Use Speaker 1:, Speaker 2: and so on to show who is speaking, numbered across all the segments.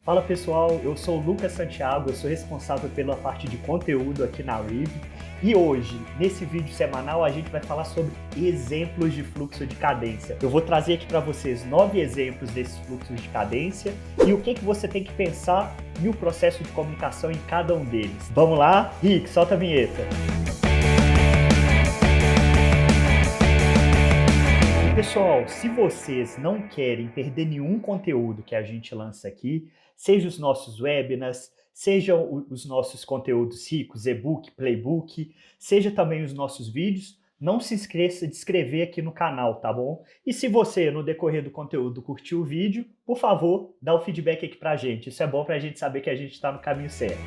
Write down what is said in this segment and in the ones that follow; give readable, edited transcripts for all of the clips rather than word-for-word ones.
Speaker 1: Fala pessoal, eu sou o Lucas Santiago, eu sou responsável pela parte de conteúdo aqui na Riv e hoje, nesse vídeo semanal, a gente vai falar sobre exemplos de fluxo de cadência. Eu vou trazer aqui para vocês 9 exemplos desses fluxos de cadência e o que você tem que pensar no processo de comunicação em cada um deles. Vamos lá? Rick, solta a vinheta! Pessoal, se vocês não querem perder nenhum conteúdo que a gente lança aqui, seja os nossos webinars, sejam os nossos conteúdos ricos, e-book, playbook, seja também os nossos vídeos, não se esqueça de inscrever aqui no canal, tá bom? E se você, no decorrer do conteúdo, curtiu o vídeo, por favor, dá o feedback aqui pra gente. Isso é bom pra gente saber que a gente está no caminho certo.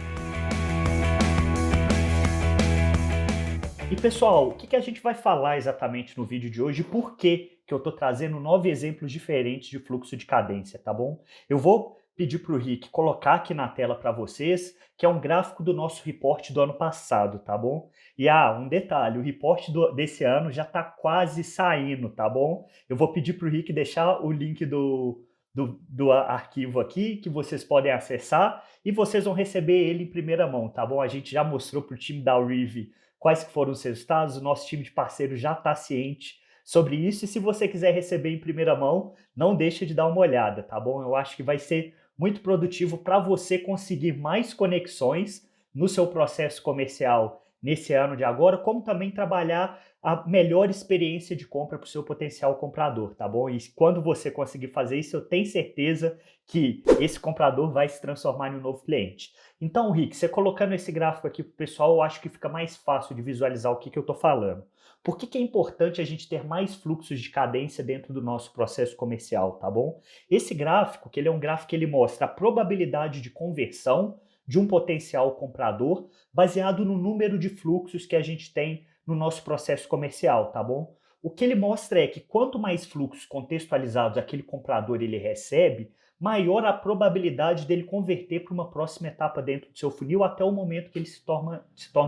Speaker 1: E pessoal, o que a gente vai falar exatamente no vídeo de hoje? Por que eu estou trazendo 9 exemplos diferentes de fluxo de cadência, tá bom? Eu vou pedir para o Rick colocar aqui na tela para vocês, que é um gráfico do nosso report do ano passado, tá bom? E um detalhe, o report desse ano já está quase saindo, tá bom? Eu vou pedir para o Rick deixar o link do arquivo aqui, que vocês podem acessar, e vocês vão receber ele em primeira mão, tá bom? A gente já mostrou para o time da Riv quais que foram os resultados, o nosso time de parceiros já está ciente sobre isso, e se você quiser receber em primeira mão, não deixe de dar uma olhada, tá bom? Eu acho que vai ser muito produtivo para você conseguir mais conexões no seu processo comercial nesse ano de agora, como também trabalhar a melhor experiência de compra para o seu potencial comprador, tá bom? E quando você conseguir fazer isso, eu tenho certeza que esse comprador vai se transformar em um novo cliente. Então, Rick, você colocando esse gráfico aqui para o pessoal, eu acho que fica mais fácil de visualizar o que eu estou falando. Por que é importante a gente ter mais fluxos de cadência dentro do nosso processo comercial, tá bom? Esse gráfico, que ele é um gráfico que ele mostra a probabilidade de conversão de um potencial comprador baseado no número de fluxos que a gente tem no nosso processo comercial, tá bom? O que ele mostra é que quanto mais fluxos contextualizados aquele comprador ele recebe, maior a probabilidade dele converter para uma próxima etapa dentro do seu funil até o momento que ele se torna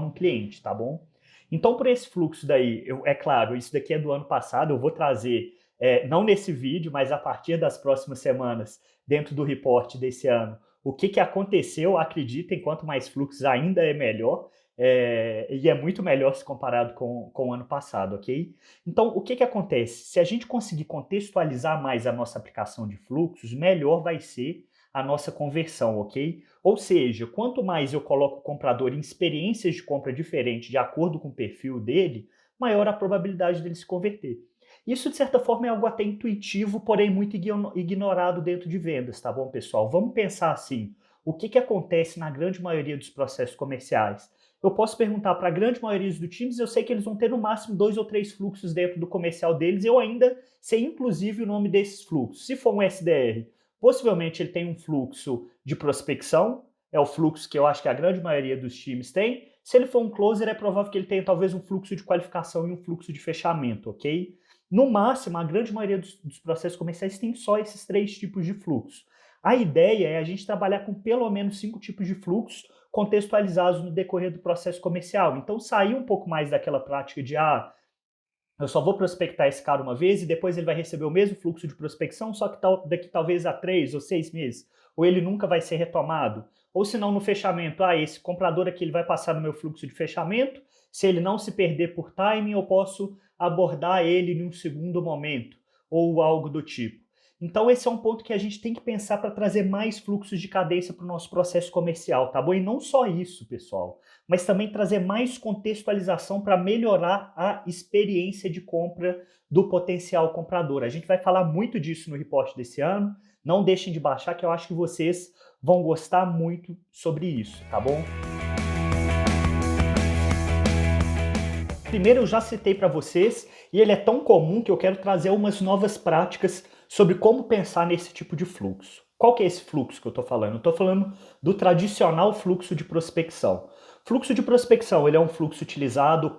Speaker 1: um cliente, tá bom? Então, por esse fluxo daí, é claro, isso daqui é do ano passado, eu vou trazer, não nesse vídeo, mas a partir das próximas semanas, dentro do report desse ano, o que aconteceu. Acreditem, quanto mais fluxos ainda é melhor, e é muito melhor se comparado com o ano passado, ok? Então, o que acontece? Se a gente conseguir contextualizar mais a nossa aplicação de fluxos, melhor vai ser a nossa conversão, ok? Ou seja, quanto mais eu coloco o comprador em experiências de compra diferentes de acordo com o perfil dele, maior a probabilidade dele se converter. Isso, de certa forma, é algo até intuitivo, porém muito ignorado dentro de vendas, tá bom, pessoal? Vamos pensar assim, o que acontece na grande maioria dos processos comerciais? Eu posso perguntar para a grande maioria dos times, eu sei que eles vão ter no máximo 2 ou 3 fluxos dentro do comercial deles, eu ainda sei inclusive o nome desses fluxos. Se for um SDR, possivelmente ele tem um fluxo de prospecção, é o fluxo que eu acho que a grande maioria dos times tem. Se ele for um closer, é provável que ele tenha talvez um fluxo de qualificação e um fluxo de fechamento, ok? No máximo, a grande maioria dos processos comerciais tem só esses 3 tipos de fluxo. A ideia é a gente trabalhar com pelo menos 5 tipos de fluxos contextualizados no decorrer do processo comercial. Então, sair um pouco mais daquela prática de eu só vou prospectar esse cara uma vez e depois ele vai receber o mesmo fluxo de prospecção, só que daqui talvez a 3 ou 6 meses. Ou ele nunca vai ser retomado. Ou se não, no fechamento, esse comprador aqui ele vai passar no meu fluxo de fechamento. Se ele não se perder por timing, eu posso abordar ele em um segundo momento, ou algo do tipo. Então esse é um ponto que a gente tem que pensar para trazer mais fluxos de cadência para o nosso processo comercial, tá bom? E não só isso, pessoal, mas também trazer mais contextualização para melhorar a experiência de compra do potencial comprador. A gente vai falar muito disso no report desse ano, não deixem de baixar que eu acho que vocês vão gostar muito sobre isso, tá bom? Primeiro eu já citei para vocês, e ele é tão comum que eu quero trazer umas novas práticas sobre como pensar nesse tipo de fluxo. Qual que é esse fluxo que eu estou falando? Eu estou falando do tradicional fluxo de prospecção. Fluxo de prospecção, ele é um fluxo utilizado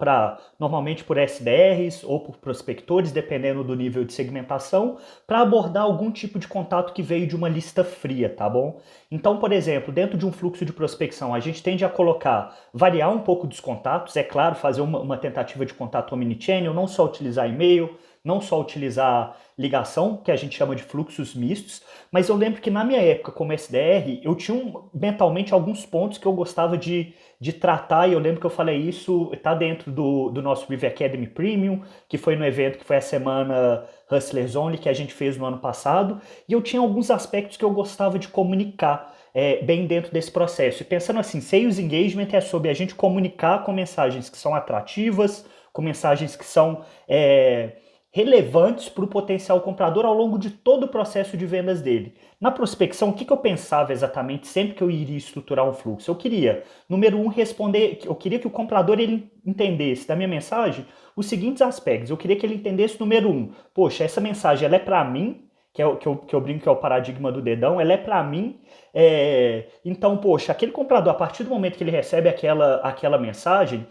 Speaker 1: normalmente por SDRs ou por prospectores, dependendo do nível de segmentação, para abordar algum tipo de contato que veio de uma lista fria, tá bom? Então, por exemplo, dentro de um fluxo de prospecção, a gente tende a variar um pouco dos contatos, é claro, fazer uma tentativa de contato omnichannel, não só utilizar e-mail, não só utilizar ligação, que a gente chama de fluxos mistos, mas eu lembro que na minha época como SDR, eu tinha mentalmente alguns pontos que eu gostava de tratar, e eu lembro que eu falei isso, está dentro do nosso River Academy Premium, que foi no evento que foi a semana Hustlers Only, que a gente fez no ano passado, e eu tinha alguns aspectos que eu gostava de comunicar bem dentro desse processo. E pensando assim, Sales Engagement é sobre a gente comunicar com mensagens que são atrativas, com mensagens que são relevantes para o potencial comprador ao longo de todo o processo de vendas dele. Na prospecção, o que eu pensava exatamente sempre que eu iria estruturar um fluxo? Eu queria, número um, eu queria que o comprador ele entendesse da minha mensagem os seguintes aspectos. Eu queria que ele entendesse, número um, poxa, essa mensagem ela é para mim, que eu brinco que é o paradigma do dedão, ela é para mim, então, poxa, aquele comprador, a partir do momento que ele recebe aquela mensagem,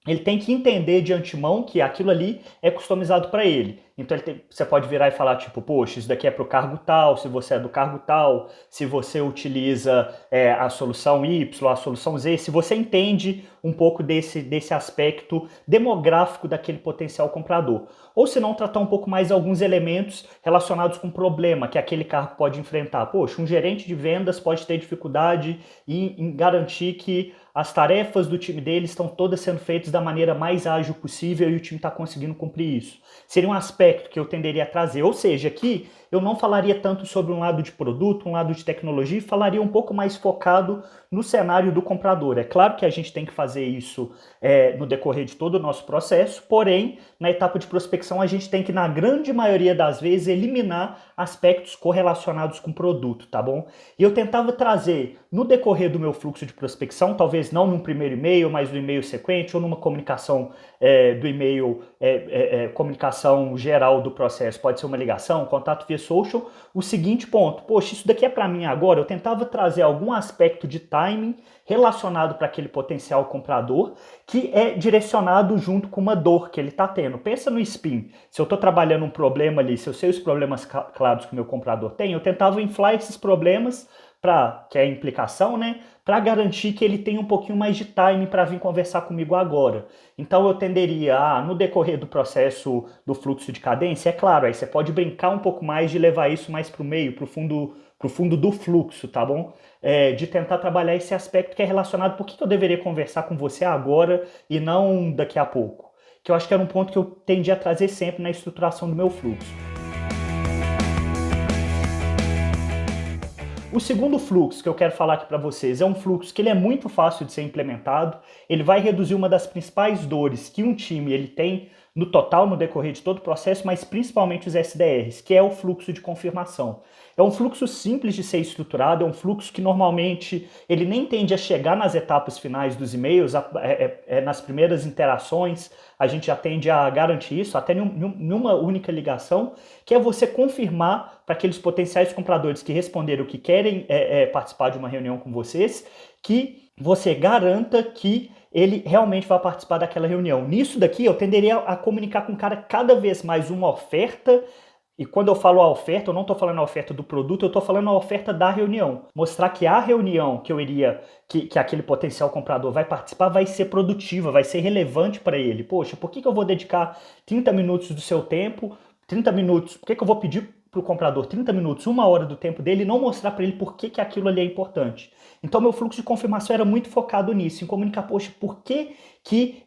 Speaker 1: ele tem que entender de antemão que aquilo ali é customizado para ele. Então você pode virar e falar tipo, poxa, isso daqui é para o cargo tal, se você é do cargo tal, se você utiliza a solução Y, a solução Z, se você entende um pouco desse aspecto demográfico daquele potencial comprador. Ou se não, tratar um pouco mais alguns elementos relacionados com o problema que aquele cargo pode enfrentar. Poxa, um gerente de vendas pode ter dificuldade em garantir que as tarefas do time dele estão todas sendo feitas da maneira mais ágil possível e o time está conseguindo cumprir isso. Seria um aspecto que eu tenderia a trazer. Ou seja, aqui eu não falaria tanto sobre um lado de produto, um lado de tecnologia, falaria um pouco mais focado no cenário do comprador. É claro que a gente tem que fazer isso no decorrer de todo o nosso processo, porém, na etapa de prospecção, a gente tem que, na grande maioria das vezes, eliminar aspectos correlacionados com o produto, tá bom? E eu tentava trazer, no decorrer do meu fluxo de prospecção, talvez não num primeiro e-mail, mas no e-mail sequente, ou numa comunicação do e-mail, comunicação geral do processo, pode ser uma ligação, contato via social, o seguinte ponto, poxa, isso daqui é para mim agora, eu tentava trazer algum aspecto de timing relacionado para aquele potencial comprador, que é direcionado junto com uma dor que ele está tendo. Pensa no spin, se eu estou trabalhando um problema ali, se eu sei os problemas claros que o meu comprador tem, eu tentava inflar esses problemas que é a implicação, né? Para garantir que ele tenha um pouquinho mais de time para vir conversar comigo agora. Então eu tenderia no decorrer do processo do fluxo de cadência, é claro, aí você pode brincar um pouco mais de levar isso mais para o meio, para o fundo do fluxo, tá bom? De tentar trabalhar esse aspecto que é relacionado, por que eu deveria conversar com você agora e não daqui a pouco? Que eu acho que era um ponto que eu tendia a trazer sempre na estruturação do meu fluxo. O segundo fluxo que eu quero falar aqui para vocês é um fluxo que ele é muito fácil de ser implementado, ele vai reduzir uma das principais dores que um time ele tem no total, no decorrer de todo o processo, mas principalmente os SDRs, que é o fluxo de confirmação. É um fluxo simples de ser estruturado, é um fluxo que normalmente ele nem tende a chegar nas etapas finais dos e-mails, nas primeiras interações, a gente já tende a garantir isso, até numa única ligação, que é você confirmar para aqueles potenciais compradores que responderam que querem participar de uma reunião com vocês, que você garanta que ele realmente vai participar daquela reunião. Nisso daqui, eu tenderia a comunicar com o cara cada vez mais uma oferta. E quando eu falo a oferta, eu não estou falando a oferta do produto, eu estou falando a oferta da reunião. Mostrar que a reunião que aquele potencial comprador vai participar vai ser produtiva, vai ser relevante para ele. Poxa, por que eu vou dedicar 30 minutos do seu tempo, 30 minutos, por que eu vou pedir para o comprador 30 minutos, 1 hora do tempo dele e não mostrar para ele por que aquilo ali é importante? Então, meu fluxo de confirmação era muito focado nisso, em comunicar, poxa, por que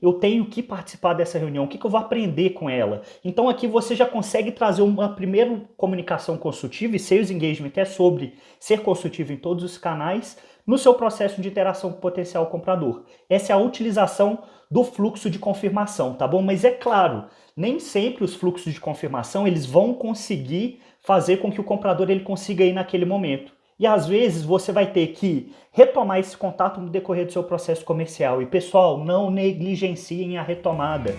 Speaker 1: eu tenho que participar dessa reunião? O que eu vou aprender com ela? Então, aqui você já consegue trazer uma primeira comunicação consultiva, e Sales Engagement é sobre ser consultivo em todos os canais, no seu processo de interação com o potencial comprador. Essa é a utilização do fluxo de confirmação, tá bom? Mas é claro, nem sempre os fluxos de confirmação eles vão conseguir fazer com que o comprador ele consiga ir naquele momento. E às vezes você vai ter que retomar esse contato no decorrer do seu processo comercial. E pessoal, não negligenciem a retomada.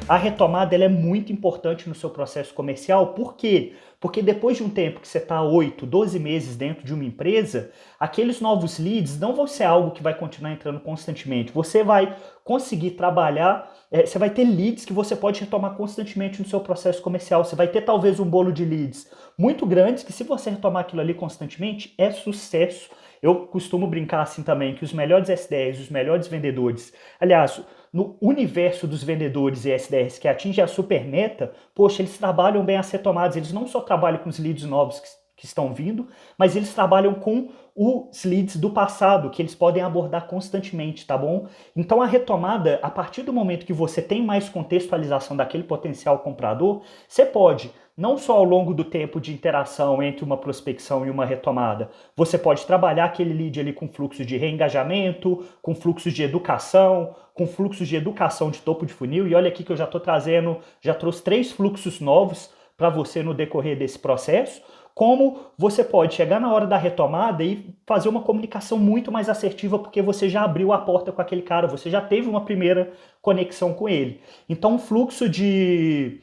Speaker 1: A retomada ela é muito importante no seu processo comercial. Por quê? Porque depois de um tempo que você está 8, 12 meses dentro de uma empresa, aqueles novos leads não vão ser algo que vai continuar entrando constantemente. Você vai conseguir trabalhar, você vai ter leads que você pode retomar constantemente no seu processo comercial. Você vai ter talvez um bolo de leads muito grandes que se você retomar aquilo ali constantemente, é sucesso. Eu costumo brincar assim também, que os melhores SDRs, os melhores vendedores, aliás, no universo dos vendedores e SDRs que atingem a super meta, poxa, eles trabalham bem as retomadas, eles não só trabalham com os leads novos que estão vindo, mas eles trabalham com os leads do passado, que eles podem abordar constantemente, tá bom? Então a retomada, a partir do momento que você tem mais contextualização daquele potencial comprador, você pode, não só ao longo do tempo de interação entre uma prospecção e uma retomada, você pode trabalhar aquele lead ali com fluxo de reengajamento, com fluxo de educação, com fluxos de educação de topo de funil, e olha aqui que eu já trouxe 3 fluxos novos para você no decorrer desse processo, como você pode chegar na hora da retomada e fazer uma comunicação muito mais assertiva porque você já abriu a porta com aquele cara, você já teve uma primeira conexão com ele. Então o fluxo de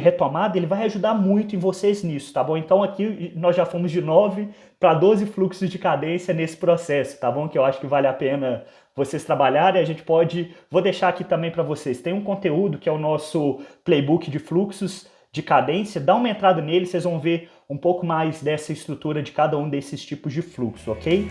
Speaker 1: retomada, ele vai ajudar muito em vocês nisso, tá bom? Então aqui nós já fomos de 9 para 12 fluxos de cadência nesse processo, tá bom? Que eu acho que vale a pena vocês trabalharem. A gente pode, vou deixar aqui também para vocês, tem um conteúdo que é o nosso playbook de fluxos de cadência, dá uma entrada nele, vocês vão ver um pouco mais dessa estrutura de cada um desses tipos de fluxo, ok?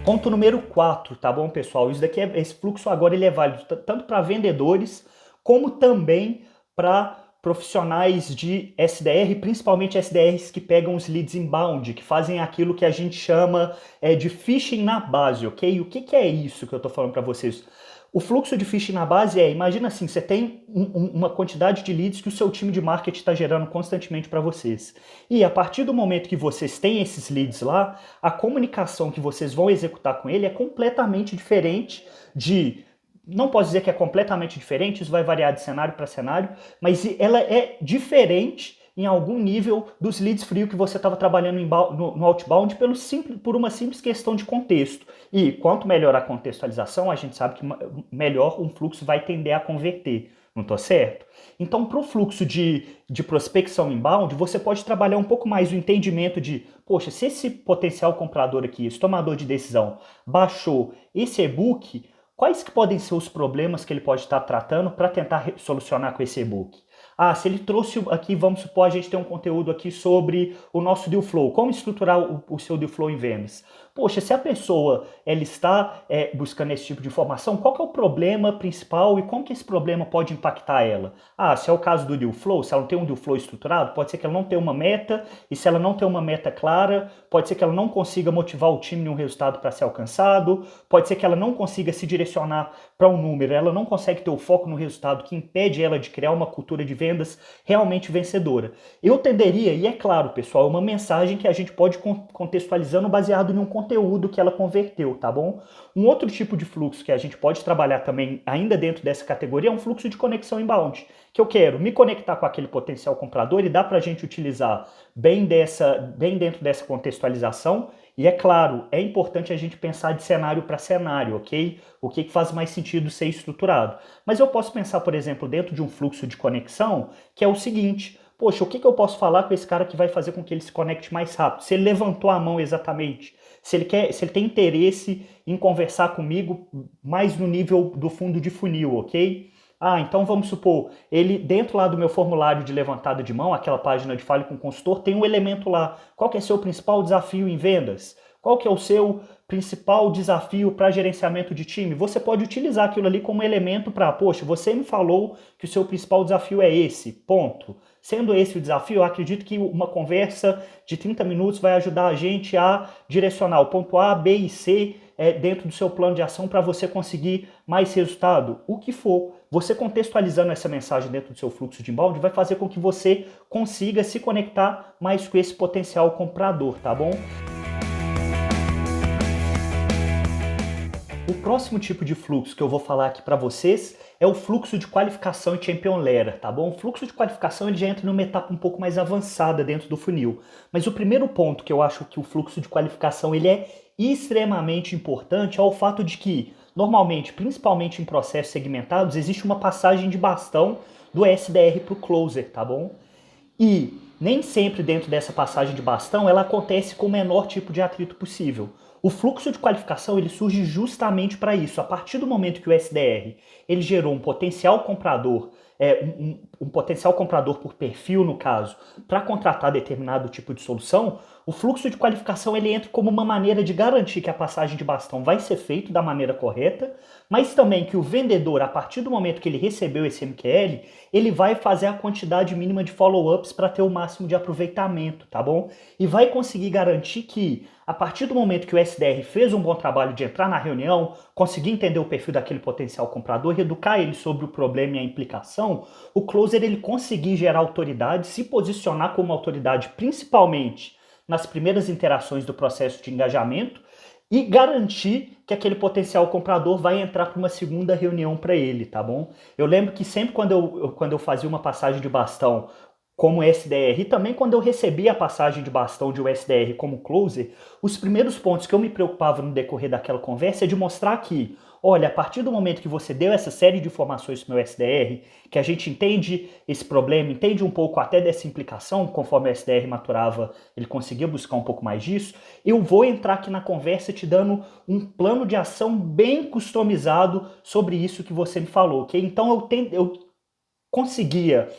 Speaker 1: Ponto número 4, tá bom, pessoal? Esse fluxo agora ele é válido tanto para vendedores, como também para profissionais de SDR, principalmente SDRs que pegam os leads inbound, que fazem aquilo que a gente chama de phishing na base, ok? O que é isso que eu tô falando para vocês? O fluxo de phishing na base imagina assim, você tem uma quantidade de leads que o seu time de marketing está gerando constantemente para vocês. E a partir do momento que vocês têm esses leads lá, a comunicação que vocês vão executar com ele é completamente diferente não posso dizer que é completamente diferente, isso vai variar de cenário para cenário, mas ela é diferente em algum nível dos leads frios que você estava trabalhando no outbound por uma simples questão de contexto. E quanto melhor a contextualização, a gente sabe que melhor um fluxo vai tender a converter. Não estou certo? Então, para o fluxo de prospecção inbound, você pode trabalhar um pouco mais o entendimento de, poxa, se esse potencial comprador aqui, esse tomador de decisão, baixou esse e-book, quais que podem ser os problemas que ele pode estar tratando para tentar solucionar com esse e-book? Ah, se ele trouxe aqui, vamos supor, a gente tem um conteúdo aqui sobre o nosso deal flow, como estruturar o seu deal flow em vendas. Poxa, se a pessoa ela está buscando esse tipo de informação, qual que é o problema principal e como que esse problema pode impactar ela? Ah, se é o caso do deal flow, se ela não tem um deal flow estruturado, pode ser que ela não tenha uma meta, e se ela não tem uma meta clara, pode ser que ela não consiga motivar o time em um resultado para ser alcançado, pode ser que ela não consiga se direcionar para um número, ela não consegue ter o foco no resultado que impede ela de criar uma cultura de vendas realmente vencedora. Eu tenderia, e é claro, pessoal, uma mensagem que a gente pode contextualizando baseado em um conteúdo que ela converteu, tá bom? Um outro tipo de fluxo que a gente pode trabalhar também ainda dentro dessa categoria é um fluxo de conexão inbound, que eu quero me conectar com aquele potencial comprador e dá pra gente utilizar bem dentro dessa contextualização. E é claro, é importante a gente pensar de cenário para cenário, ok? O que faz mais sentido ser estruturado. Mas eu posso pensar, por exemplo, dentro de um fluxo de conexão, que é o seguinte: poxa, o que eu posso falar com esse cara que vai fazer com que ele se conecte mais rápido? Se ele levantou a mão exatamente, se ele tem interesse em conversar comigo mais no nível do fundo de funil, ok? Ah, então vamos supor, ele dentro lá do meu formulário de levantada de mão, aquela página de Fale com o Consultor, tem um elemento lá. Qual que é o seu principal desafio em vendas? Qual que é o seu principal desafio para gerenciamento de time? Você pode utilizar aquilo ali como elemento para, poxa, você me falou que o seu principal desafio é esse, ponto. Sendo esse o desafio, eu acredito que uma conversa de 30 minutos vai ajudar a gente a direcionar o ponto A, B e C dentro do seu plano de ação para você conseguir mais resultado. O que for, você contextualizando essa mensagem dentro do seu fluxo de inbound vai fazer com que você consiga se conectar mais com esse potencial comprador, tá bom? O próximo tipo de fluxo que eu vou falar aqui para vocês é o fluxo de qualificação e champion ladder, tá bom? O fluxo de qualificação ele já entra numa etapa um pouco mais avançada dentro do funil. Mas o primeiro ponto que eu acho que o fluxo de qualificação ele é extremamente importante é o fato de que, normalmente, principalmente em processos segmentados, existe uma passagem de bastão do SDR para o closer, tá bom? E nem sempre dentro dessa passagem de bastão ela acontece com o menor tipo de atrito possível. O fluxo de qualificação ele surge justamente para isso. A partir do momento que o SDR ele gerou um potencial comprador, um potencial comprador por perfil, no caso, para contratar determinado tipo de solução, O fluxo de qualificação ele entra como uma maneira de garantir que a passagem de bastão vai ser feita da maneira correta, mas também que o vendedor, a partir do momento que ele recebeu esse MQL, ele vai fazer a quantidade mínima de follow-ups para ter o máximo de aproveitamento, tá bom? E vai conseguir garantir que, a partir do momento que o SDR fez um bom trabalho de entrar na reunião, conseguir entender o perfil daquele potencial comprador e educar ele sobre o problema e a implicação, o closer ele conseguir gerar autoridade, se posicionar como autoridade principalmente nas primeiras interações do processo de engajamento e garantir que aquele potencial comprador vai entrar para uma segunda reunião para ele, tá bom? Eu lembro que sempre quando eu fazia uma passagem de bastão como SDR e também quando eu recebia a passagem de bastão de um SDR como closer, os primeiros pontos que eu me preocupava no decorrer daquela conversa é de mostrar que, olha, a partir do momento que você deu essa série de informações para o meu SDR, que a gente entende esse problema, entende um pouco até dessa implicação, conforme o SDR maturava, ele conseguia buscar um pouco mais disso, eu vou entrar aqui na conversa te dando um plano de ação bem customizado sobre isso que você me falou, ok? Então eu conseguia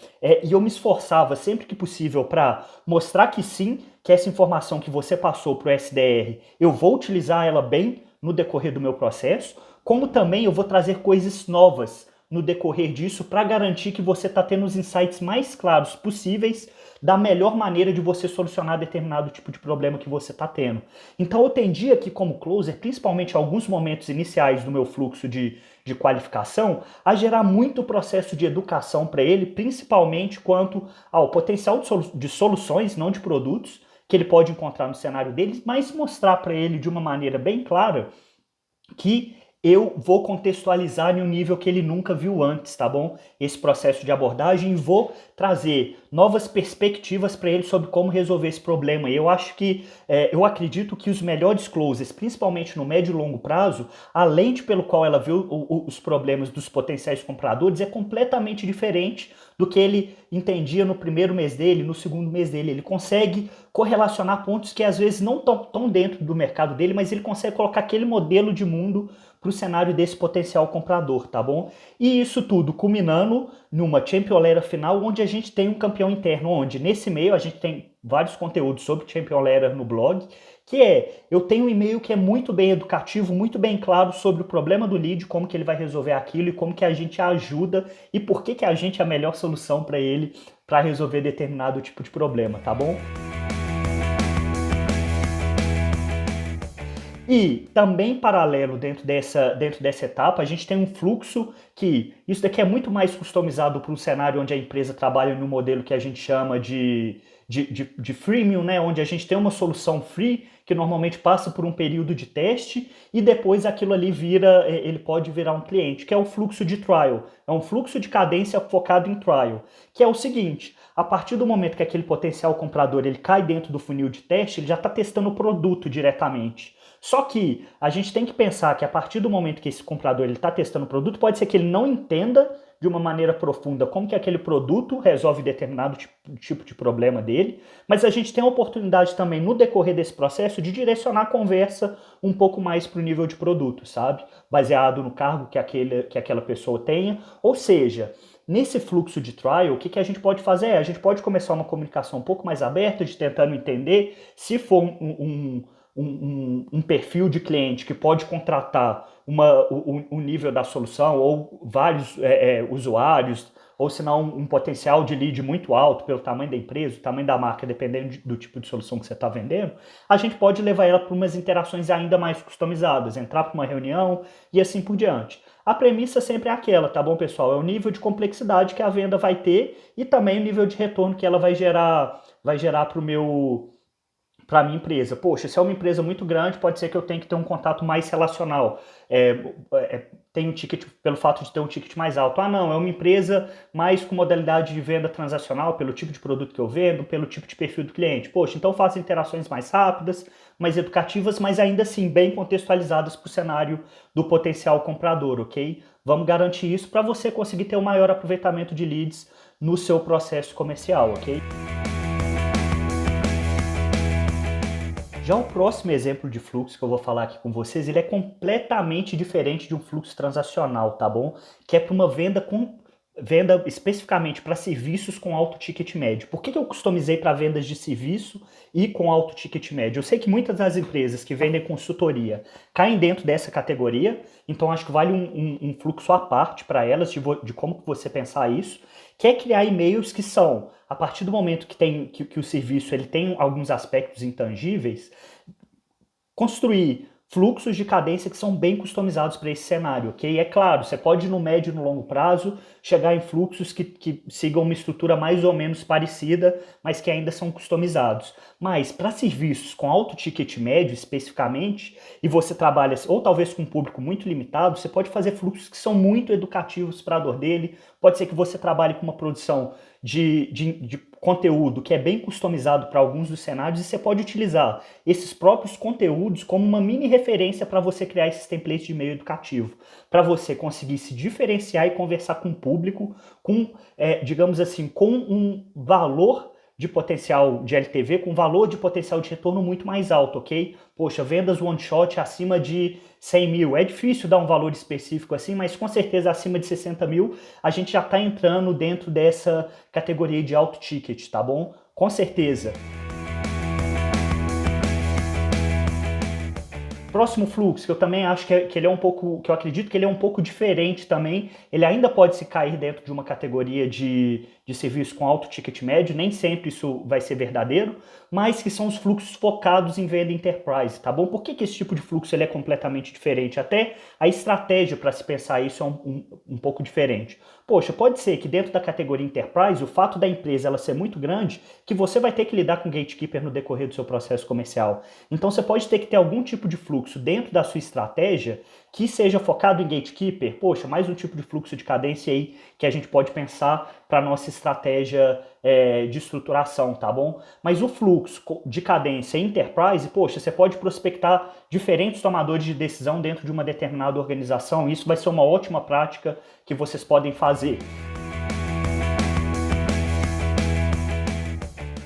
Speaker 1: e eu me esforçava sempre que possível para mostrar que sim, que essa informação que você passou para o SDR, eu vou utilizar ela bem no decorrer do meu processo, como também eu vou trazer coisas novas no decorrer disso para garantir que você está tendo os insights mais claros possíveis da melhor maneira de você solucionar determinado tipo de problema que você está tendo. Então eu tendi aqui como closer, principalmente em alguns momentos iniciais do meu fluxo de qualificação, a gerar muito processo de educação para ele, principalmente quanto ao potencial de soluções, não de produtos, que ele pode encontrar no cenário dele, mas mostrar para ele de uma maneira bem clara que eu vou contextualizar em um nível que ele nunca viu antes, tá bom? Esse processo de abordagem e vou trazer novas perspectivas para ele sobre como resolver esse problema. E eu acho que, eu acredito que os melhores closers, principalmente no médio e longo prazo, a lente pelo qual ela viu os problemas dos potenciais compradores é completamente diferente do que ele entendia no primeiro mês dele, no segundo mês dele. Ele consegue correlacionar pontos que às vezes não estão dentro do mercado dele, mas ele consegue colocar aquele modelo de mundo para o cenário desse potencial comprador, tá bom? E isso tudo culminando numa Championlera final, onde a gente tem um campeão interno, onde nesse meio a gente tem vários conteúdos sobre Championlera no blog, que eu tenho um e-mail que é muito bem educativo, muito bem claro sobre o problema do lead, como que ele vai resolver aquilo e como que a gente ajuda e por que a gente é a melhor solução para ele para resolver determinado tipo de problema, tá bom? E também paralelo dentro dessa etapa, a gente tem um fluxo que, isso daqui é muito mais customizado para um cenário onde a empresa trabalha no modelo que a gente chama de freemium, né? Onde a gente tem uma solução free que normalmente passa por um período de teste e depois aquilo ali ele pode virar um cliente, que é o fluxo de trial. É um fluxo de cadência focado em trial, que é o seguinte: a partir do momento que aquele potencial comprador ele cai dentro do funil de teste, ele já está testando o produto diretamente. Só que a gente tem que pensar que a partir do momento que esse comprador está testando o produto, pode ser que ele não entenda de uma maneira profunda como que aquele produto resolve determinado tipo de problema dele, mas a gente tem a oportunidade também no decorrer desse processo de direcionar a conversa um pouco mais para o nível de produto, sabe? Baseado no cargo que aquela pessoa tenha, ou seja, nesse fluxo de trial, o que a gente pode fazer? A gente pode começar uma comunicação um pouco mais aberta, de tentando entender se for um perfil de cliente que pode contratar um nível da solução ou vários usuários, ou se não um potencial de lead muito alto pelo tamanho da empresa, o tamanho da marca, dependendo do tipo de solução que você está vendendo, a gente pode levar ela para umas interações ainda mais customizadas, entrar para uma reunião e assim por diante. A premissa sempre é aquela, tá bom, pessoal? É o nível de complexidade que a venda vai ter e também o nível de retorno que ela vai gerar para a minha empresa. Poxa, se é uma empresa muito grande, pode ser que eu tenha que ter um contato mais relacional. Tem um ticket, pelo fato de ter um ticket mais alto. Ah, não, é uma empresa mais com modalidade de venda transacional, pelo tipo de produto que eu vendo, pelo tipo de perfil do cliente. Poxa, então eu faço interações mais rápidas, mais educativas, mas ainda assim bem contextualizadas para o cenário do potencial comprador, ok? Vamos garantir isso para você conseguir ter o maior aproveitamento de leads no seu processo comercial, ok? Já o próximo exemplo de fluxo que eu vou falar aqui com vocês, ele é completamente diferente de um fluxo transacional, tá bom? Que é para uma venda com venda especificamente para serviços com alto ticket médio. Por que eu customizei para vendas de serviço e com alto ticket médio? Eu sei que muitas das empresas que vendem consultoria caem dentro dessa categoria, então acho que vale um fluxo à parte para elas de como você pensar isso, que é criar e-mails que são, a partir do momento que o serviço ele tem alguns aspectos intangíveis, construir fluxos de cadência que são bem customizados para esse cenário, ok? É claro, você pode no médio e no longo prazo chegar em fluxos que sigam uma estrutura mais ou menos parecida, mas que ainda são customizados. Mas para serviços com alto ticket médio especificamente, e você trabalha ou talvez com um público muito limitado, você pode fazer fluxos que são muito educativos para a dor dele. Pode ser que você trabalhe com uma produção de conteúdo que é bem customizado para alguns dos cenários, e você pode utilizar esses próprios conteúdos como uma mini referência para você criar esses templates de e-mail educativo, para você conseguir se diferenciar e conversar com o público com, digamos assim, com um valor de potencial de LTV, com valor de potencial de retorno muito mais alto, ok? Poxa, vendas one shot acima de 100 mil, é difícil dar um valor específico assim, mas com certeza acima de 60 mil a gente já está entrando dentro dessa categoria de alto ticket, tá bom? Com certeza. Próximo fluxo, que eu também acho que ele é um pouco, que eu acredito que ele é um pouco diferente também, ele ainda pode se cair dentro de uma categoria de serviço com alto ticket médio, nem sempre isso vai ser verdadeiro, mas que são os fluxos focados em venda enterprise, tá bom? Por que esse tipo de fluxo ele é completamente diferente? Até a estratégia para se pensar isso é um pouco diferente. Poxa, pode ser que dentro da categoria enterprise, o fato da empresa ela ser muito grande, que você vai ter que lidar com gatekeeper no decorrer do seu processo comercial. Então você pode ter que ter algum tipo de fluxo dentro da sua estratégia que seja focado em gatekeeper. Poxa, mais um tipo de fluxo de cadência aí que a gente pode pensar para a nossa estratégia de estruturação, tá bom? Mas o fluxo de cadência enterprise, poxa, você pode prospectar diferentes tomadores de decisão dentro de uma determinada organização. Isso vai ser uma ótima prática que vocês podem fazer.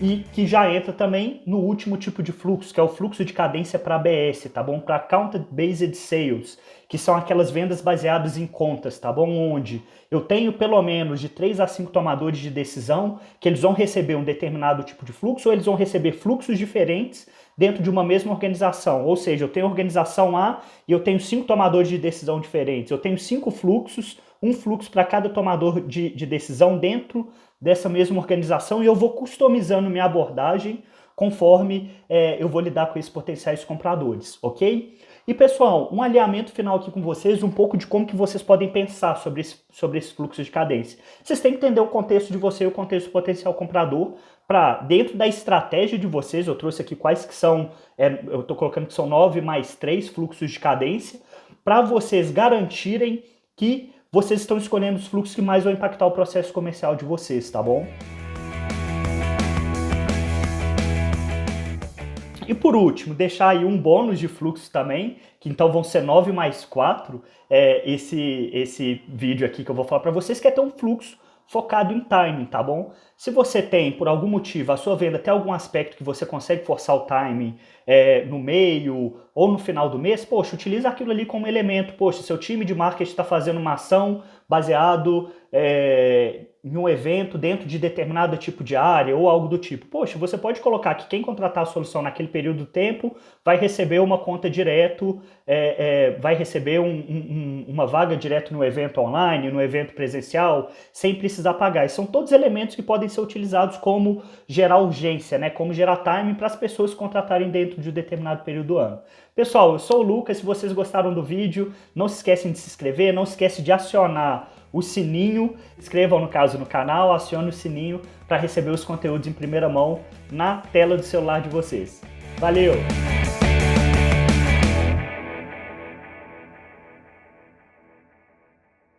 Speaker 1: E que já entra também no último tipo de fluxo, que é o fluxo de cadência para ABS, tá bom? Para Account Based Sales, que são aquelas vendas baseadas em contas, tá bom? Onde eu tenho pelo menos de 3 a 5 tomadores de decisão que eles vão receber um determinado tipo de fluxo, ou eles vão receber fluxos diferentes dentro de uma mesma organização. Ou seja, eu tenho a organização A e eu tenho 5 tomadores de decisão diferentes. Eu tenho 5 fluxos, um fluxo para cada tomador de decisão dentro dessa mesma organização, e eu vou customizando minha abordagem conforme eu vou lidar com esses potenciais compradores, ok? E pessoal, um alinhamento final aqui com vocês, um pouco de como que vocês podem pensar sobre esse fluxo de cadência. Vocês têm que entender o contexto de você e o contexto do potencial comprador, para dentro da estratégia de vocês, eu trouxe aqui quais que são, eu estou colocando que são 9 mais 3 fluxos de cadência, para vocês garantirem que vocês estão escolhendo os fluxos que mais vão impactar o processo comercial de vocês, tá bom? E por último, deixar aí um bônus de fluxo também, que então vão ser 9 mais 4, esse vídeo aqui que eu vou falar para vocês, que é ter um fluxo focado em timing, tá bom? Se você tem, por algum motivo, a sua venda tem algum aspecto que você consegue forçar o timing no meio ou no final do mês, poxa, utiliza aquilo ali como elemento. Poxa, seu time de marketing está fazendo uma ação baseado em um evento dentro de determinado tipo de área ou algo do tipo. Poxa, você pode colocar que quem contratar a solução naquele período do tempo vai receber uma conta direto, vai receber uma vaga direto no evento online, no evento presencial, sem precisar pagar. E são todos elementos que podem ser utilizados como gerar urgência, né? Como gerar timing para as pessoas contratarem dentro de um determinado período do ano. Pessoal, eu sou o Lucas. Se vocês gostaram do vídeo, não se esquecem de se inscrever, não se esquece de acionar o sininho, inscrevam no caso no canal, acione o sininho para receber os conteúdos em primeira mão na tela do celular de vocês. Valeu!